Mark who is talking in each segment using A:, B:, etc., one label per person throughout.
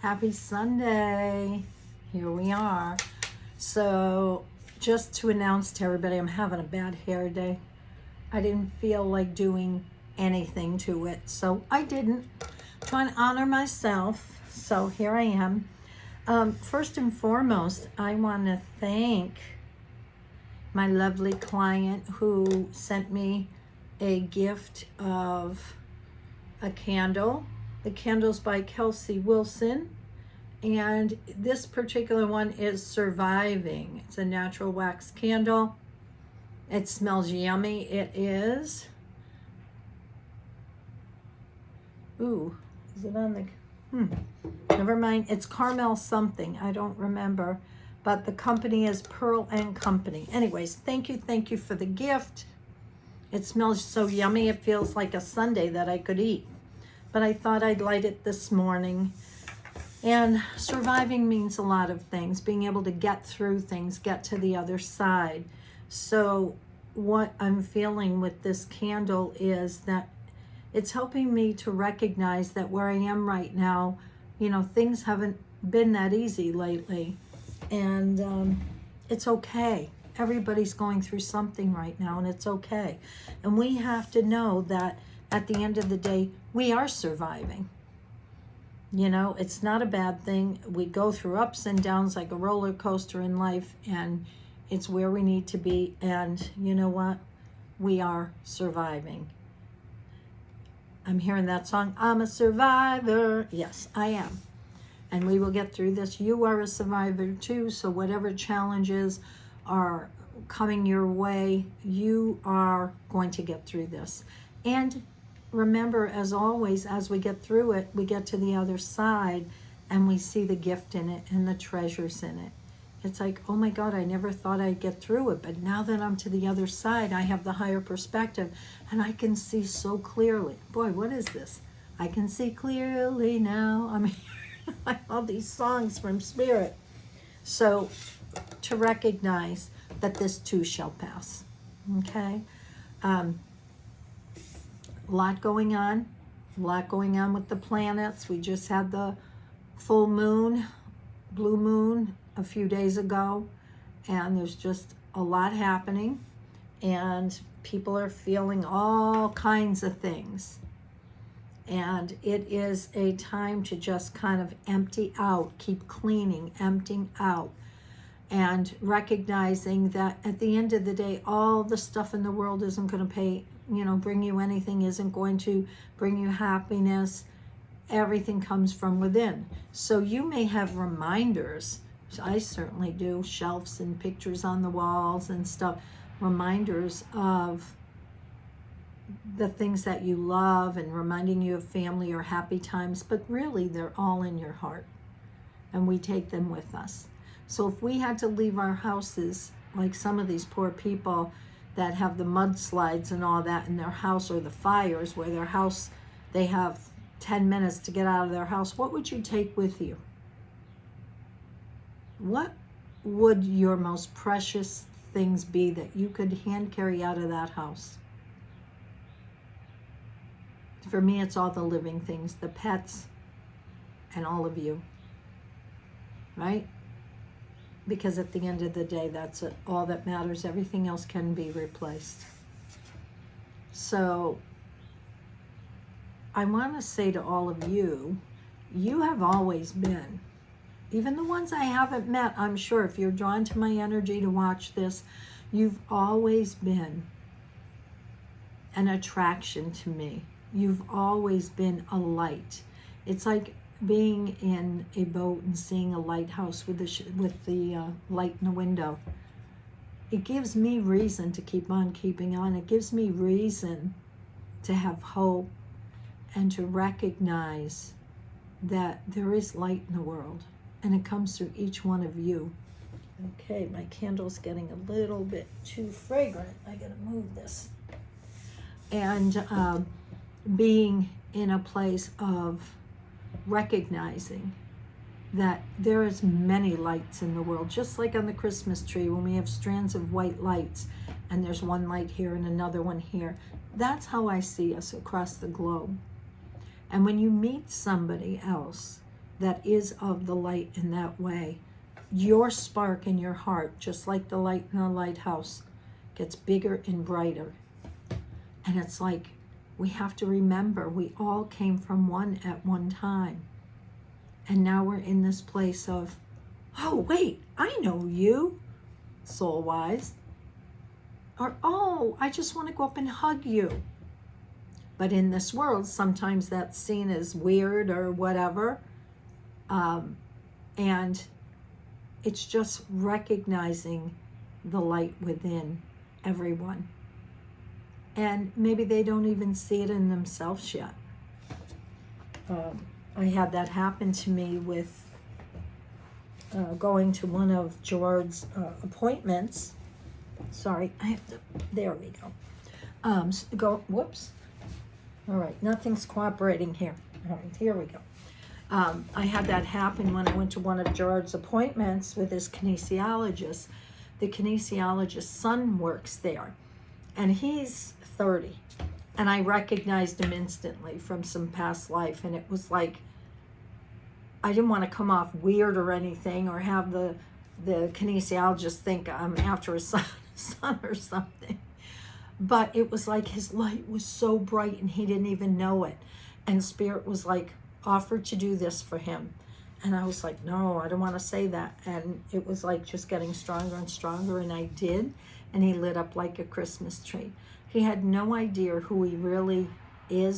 A: Happy Sunday. Here we are. So just to announce to everybody, I'm having a bad hair day. I didn't feel like doing anything to it, so I didn't. Trying to honor myself. So here I am. First and foremost, I want to thank my lovely client who sent me a gift of a candle. The candle's by Kelsey Wilson, and this particular one is Surviving. It's a natural wax candle. It smells yummy. It is. Ooh, is it on the... Never mind. It's caramel something. I don't remember. But the company is Pearl and Company. Anyways, thank you for the gift. It smells so yummy. It feels like a sundae that I could eat. But I thought I'd light it this morning. And surviving means a lot of things. Being able to get through things, get to the other side. So what I'm feeling with this candle is that it's helping me to recognize that where I am right now, you know, things haven't been that easy lately. And it's okay. Everybody's going through something right now, and it's okay. And we have to know that at the end of the day, we are surviving. You know, it's not a bad thing. We go through ups and downs like a roller coaster in life, and it's where we need to be. And you know what? We are surviving. I'm hearing that song, I'm a survivor. Yes, I am. And we will get through this. You are a survivor too, so whatever challenges are coming your way, you are going to get through this. And remember, as always, as we get through it, we get to the other side and we see the gift in it and the treasures in it. It's like, oh my God, I never thought I'd get through it. But now that I'm to the other side, I have the higher perspective and I can see so clearly. Boy, what is this? I can see clearly now. I mean, I love these songs from Spirit. So to recognize that this too shall pass. Okay? A lot going on with the planets. We just had the full moon, blue moon, a few days ago, and there's just a lot happening, and people are feeling all kinds of things. And it is a time to just kind of empty out, keep cleaning, emptying out, and recognizing that at the end of the day, all the stuff in the world isn't going to bring you anything, isn't going to bring you happiness. Everything comes from within. So you may have reminders. I certainly do, shelves and pictures on the walls and stuff, reminders of the things that you love and reminding you of family or happy times, but really they're all in your heart and we take them with us. So if we had to leave our houses, like some of these poor people that have the mudslides and all that in their house, or the fires where their house, they have 10 minutes to get out of their house, what would you take with you? What would your most precious things be that you could hand carry out of that house? For me, it's all the living things, the pets, and all of you, right? Because at the end of the day, that's all that matters. Everything else can be replaced. So I want to say to all of you, you have always been, even the ones I haven't met, I'm sure if you're drawn to my energy to watch this, you've always been an attraction to me. You've always been a light. It's like being in a boat and seeing a lighthouse with the light in the window. It gives me reason to keep on keeping on. It gives me reason to have hope and to recognize that there is light in the world, and it comes through each one of you. Okay, my candle's getting a little bit too fragrant. I gotta move this. And being in a place of recognizing that there is many lights in the world, just like on the Christmas tree when we have strands of white lights and there's one light here and another one here. That's how I see us across the globe. And when you meet somebody else that is of the light in that way, your spark in your heart, just like the light in the lighthouse, gets bigger and brighter. And it's like, we have to remember we all came from one at one time. And now we're in this place of, oh, wait, I know you, soul-wise. Or, oh, I just want to go up and hug you. But in this world, sometimes that's seen as weird or whatever. And it's just recognizing the light within everyone. And maybe they don't even see it in themselves yet. I had that happen to me with going to one of Gerard's appointments. Sorry, I have to, there we go. Whoops. All right, nothing's cooperating here. All right, here we go. I had that happen when I went to one of Gerard's appointments with his kinesiologist. The kinesiologist's son works there, and he's 30. And I recognized him instantly from some past life. And it was like, I didn't want to come off weird or anything, or have the kinesiologist think I'm after his son or something. But it was like his light was so bright and he didn't even know it. And Spirit was like, offered to do this for him. And I was like, no, I don't want to say that. And it was like just getting stronger and stronger. And I did. And he lit up like a Christmas tree. He had no idea who he really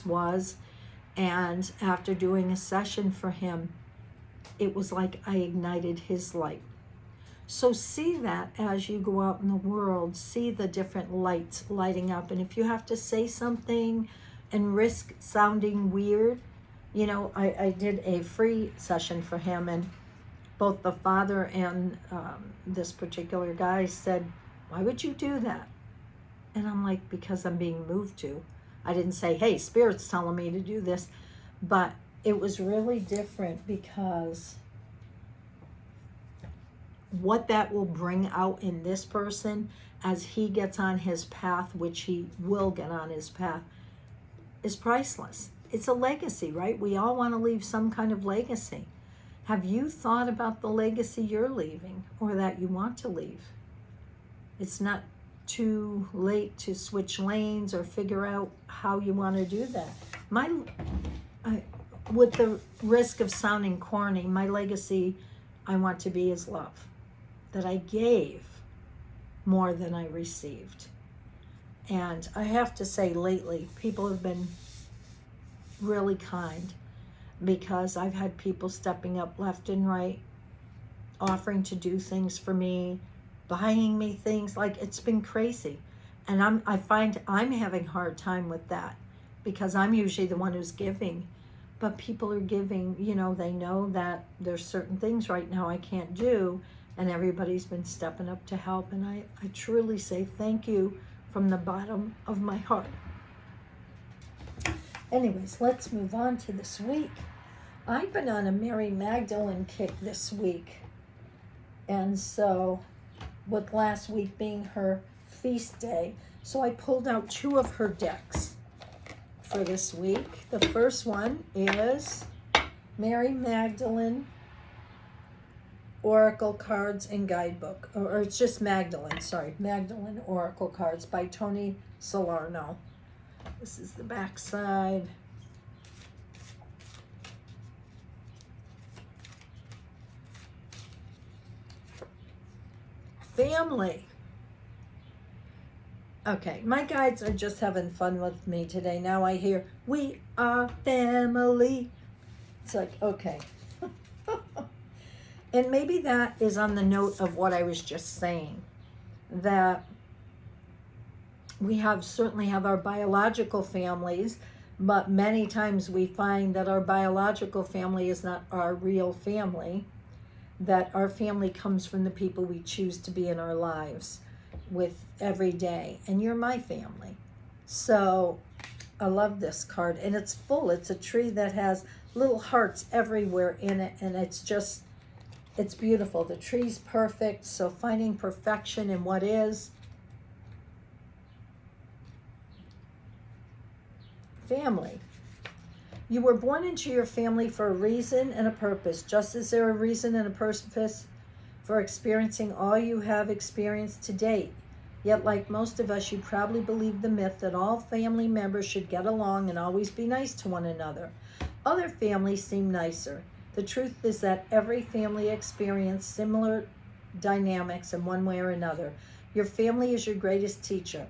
A: was. And after doing a session for him, it was like I ignited his light. So see that as you go out in the world, see the different lights lighting up. And if you have to say something and risk sounding weird, you know, I did a free session for him, and both the father and this particular guy said, why would you do that? And I'm like, because I'm being moved to. I didn't say, hey, Spirit's telling me to do this. But it was really different, because what that will bring out in this person as he gets on his path, which he will get on his path, is priceless. It's a legacy, right? We all want to leave some kind of legacy. Have you thought about the legacy you're leaving, or that you want to leave? It's not too late to switch lanes or figure out how you want to do that. With the risk of sounding corny, my legacy, I want to be is love. That I gave more than I received. And I have to say, lately, people have been really kind, because I've had people stepping up left and right, offering to do things for me, buying me things. Like, it's been crazy. And I find I'm having a hard time with that, because I'm usually the one who's giving. But people are giving, you know, they know that there's certain things right now I can't do, and everybody's been stepping up to help. And I truly say thank you from the bottom of my heart. Anyways, let's move on to this week. I've been on a Mary Magdalene kick this week. And so, with last week being her feast day, so I pulled out 2 of her decks for this week. The first one is Mary Magdalene Oracle Cards and Guidebook. Or it's just Magdalene, sorry. Magdalene Oracle Cards by Tony Salerno. This is the back side. Family. Okay, my guides are just having fun with me today. Now I hear, we are family. It's like, okay. And maybe that is on the note of what I was just saying. That we certainly have our biological families, but many times we find that our biological family is not our real family, that our family comes from the people we choose to be in our lives with every day. And you're my family. So I love this card, and it's full. It's a tree that has little hearts everywhere in it, and it's beautiful. The tree's perfect, so finding perfection in what is. Family. You were born into your family for a reason and a purpose, just as there are a reason and a purpose for experiencing all you have experienced to date. Yet, like most of us, you probably believe the myth that all family members should get along and always be nice to one another. Other families seem nicer. The truth is that every family experiences similar dynamics in one way or another. Your family is your greatest teacher.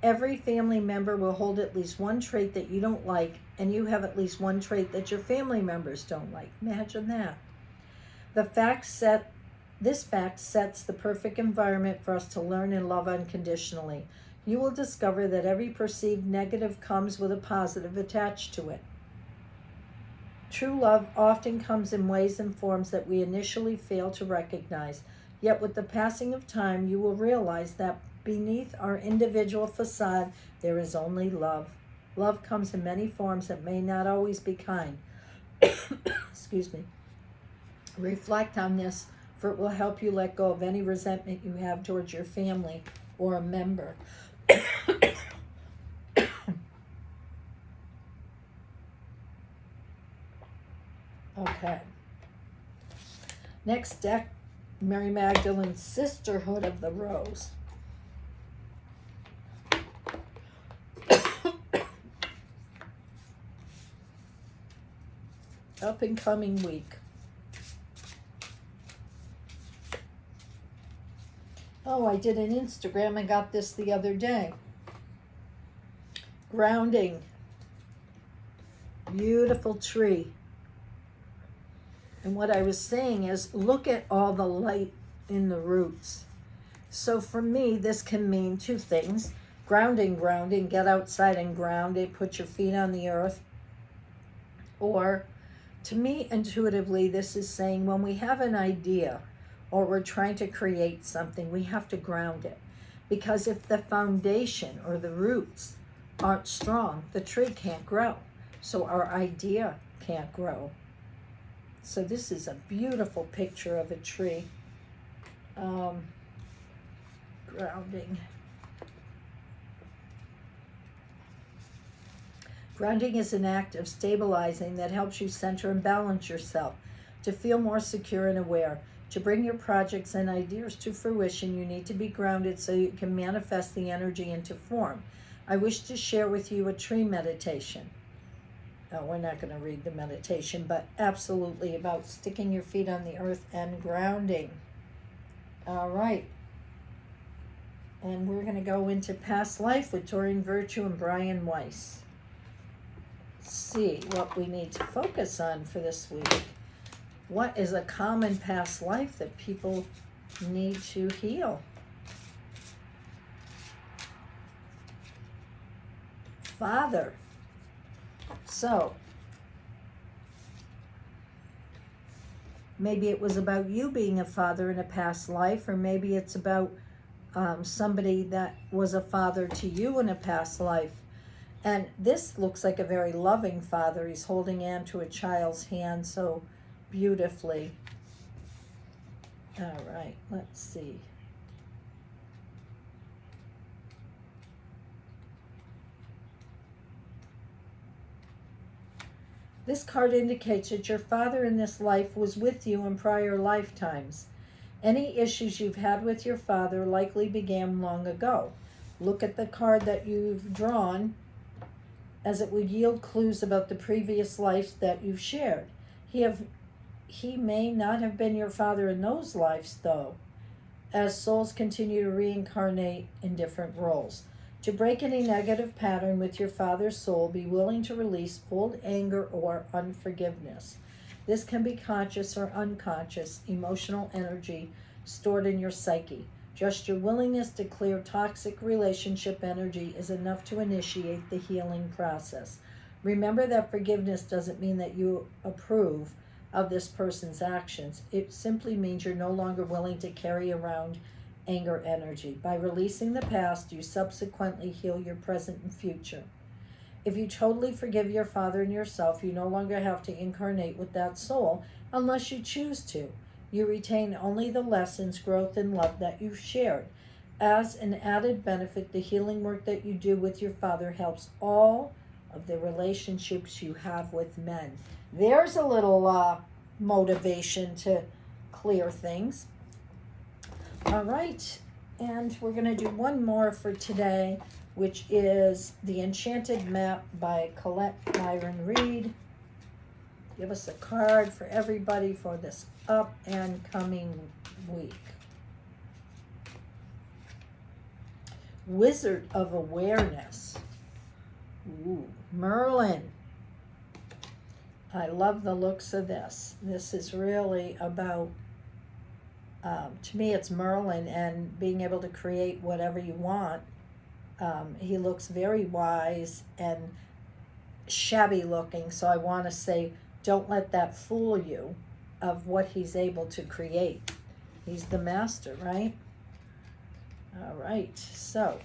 A: Every family member will hold at least one trait that you don't like, and you have at least one trait that your family members don't like. Imagine that. This fact sets the perfect environment for us to learn and love unconditionally. You will discover that every perceived negative comes with a positive attached to it. True love often comes in ways and forms that we initially fail to recognize. Yet with the passing of time, you will realize that beneath our individual facade, there is only love. Love comes in many forms that may not always be kind. Excuse me. Reflect on this, for it will help you let go of any resentment you have towards your family or a member. Okay. Next deck, Mary Magdalene's Sisterhood of the Rose. Up and coming week. Oh, I did an Instagram and got this the other day. Grounding. Beautiful tree. And what I was saying is, look at all the light in the roots. So for me, this can mean two things. Grounding, get outside and ground it, put your feet on the earth. Or, to me, intuitively, this is saying when we have an idea or we're trying to create something, we have to ground it. Because if the foundation or the roots aren't strong, the tree can't grow. So our idea can't grow. So this is a beautiful picture of a tree. Grounding. Grounding is an act of stabilizing that helps you center and balance yourself, to feel more secure and aware. To bring your projects and ideas to fruition, you need to be grounded so you can manifest the energy into form. I wish to share with you a tree meditation. We're not going to read the meditation, but absolutely about sticking your feet on the earth and grounding. All right. And we're going to go into past life with Doreen Virtue and Brian Weiss. See what we need to focus on for this week. What is a common past life that people need to heal? Father. So, maybe it was about you being a father in a past life, or maybe it's about somebody that was a father to you in a past life. And this looks like a very loving father. He's holding on to a child's hand so beautifully. All right, let's see. This card indicates that your father in this life was with you in prior lifetimes. Any issues you've had with your father likely began long ago. Look at the card that you've drawn, as it would yield clues about the previous lives that you've shared. He may not have been your father in those lives, though, as souls continue to reincarnate in different roles. To break any negative pattern with your father's soul, be willing to release old anger or unforgiveness. This can be conscious or unconscious emotional energy stored in your psyche. Just your willingness to clear toxic relationship energy is enough to initiate the healing process. Remember that forgiveness doesn't mean that you approve of this person's actions. It simply means you're no longer willing to carry around anger energy. By releasing the past, you subsequently heal your present and future. If you totally forgive your father and yourself, you no longer have to incarnate with that soul unless you choose to. You retain only the lessons, growth, and love that you've shared. As an added benefit, the healing work that you do with your father helps all of the relationships you have with men. There's a little motivation to clear things. All right, and we're going to do one more for today, which is The Enchanted Map by Colette Byron Reed. Give us a card for everybody for this up and coming week. Wizard of Awareness. Ooh, Merlin. I love the looks of this. This is really about, to me, it's Merlin and being able to create whatever you want. He looks very wise and shabby looking, so I want to say, don't let that fool you of what he's able to create. He's the master, right? All right, so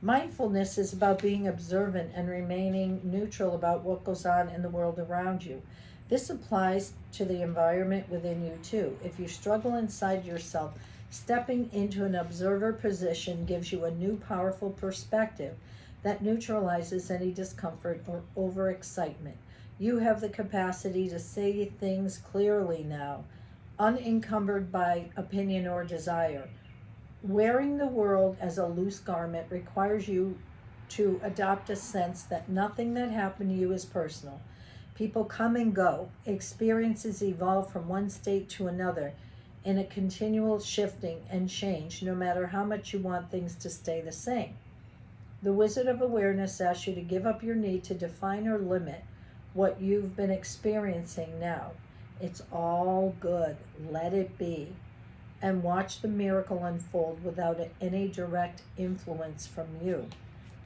A: mindfulness is about being observant and remaining neutral about what goes on in the world around you. This applies to the environment within you too. If you struggle inside yourself, stepping into an observer position gives you a new powerful perspective that neutralizes any discomfort or overexcitement. You have the capacity to say things clearly now, unencumbered by opinion or desire. Wearing the world as a loose garment requires you to adopt a sense that nothing that happened to you is personal. People come and go. Experiences evolve from one state to another in a continual shifting and change, no matter how much you want things to stay the same. The Wizard of Awareness asks you to give up your need to define or limit what you've been experiencing now. It's all good. Let it be. And watch the miracle unfold without any direct influence from you.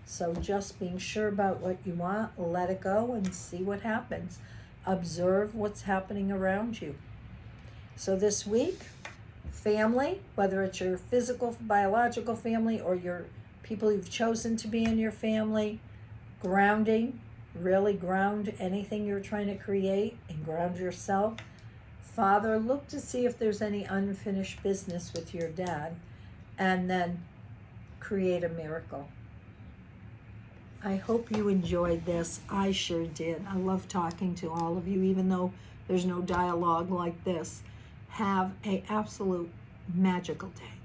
A: So just being sure about what you want, let it go and see what happens. Observe what's happening around you. So this week, family, whether it's your physical, biological family or your people you've chosen to be in your family, grounding, really ground anything you're trying to create and ground yourself. Father, look to see if there's any unfinished business with your dad, and then create a miracle. I hope you enjoyed this. I sure did. I love talking to all of you, even though there's no dialogue like this. Have an absolute magical day.